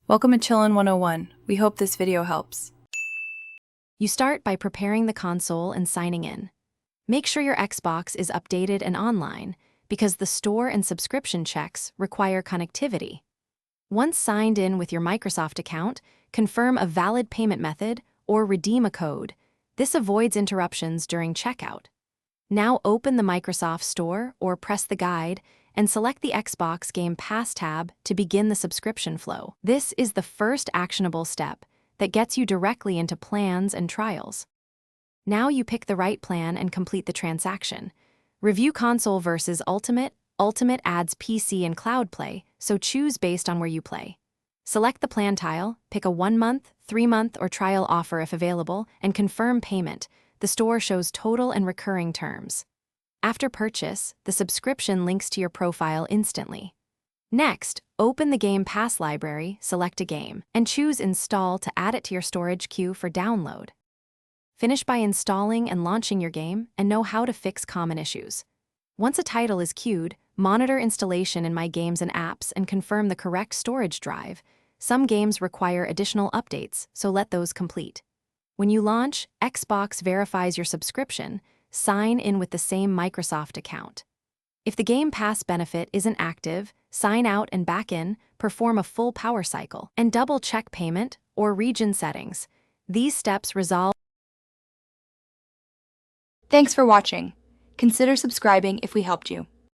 Welcome to Chillin' 101. We hope this video helps. You start by preparing the console and signing in. Make sure your Xbox is updated and online, because the store and subscription checks require connectivity. Once signed in with your Microsoft account, confirm a valid payment method or redeem a code. This avoids interruptions during checkout. Now open the Microsoft Store or press the guide and select the Xbox Game Pass tab to begin the subscription flow. This is the first actionable step that gets you directly into plans and trials. Now you pick the right plan and complete the transaction. Review console versus Ultimate. Ultimate adds PC and cloud play, so choose based on where you play. Select the plan tile, pick a 1-month, 3-month, or trial offer if available, and confirm payment. The store shows total and recurring terms. After purchase, the subscription links to your profile instantly. Next, open the Game Pass library, select a game, and choose Install to add it to your storage queue for download. Finish by installing and launching your game and know how to fix common issues. Once a title is queued, monitor installation in My Games and Apps and confirm the correct storage drive. Some games require additional updates, so let those complete. When you launch, Xbox verifies your subscription. Sign in with the same Microsoft account. If the Game Pass benefit isn't active, sign out and back in, perform a full power cycle, and double-check payment or region settings. These steps resolve. Thanks for watching. Consider subscribing if we helped you.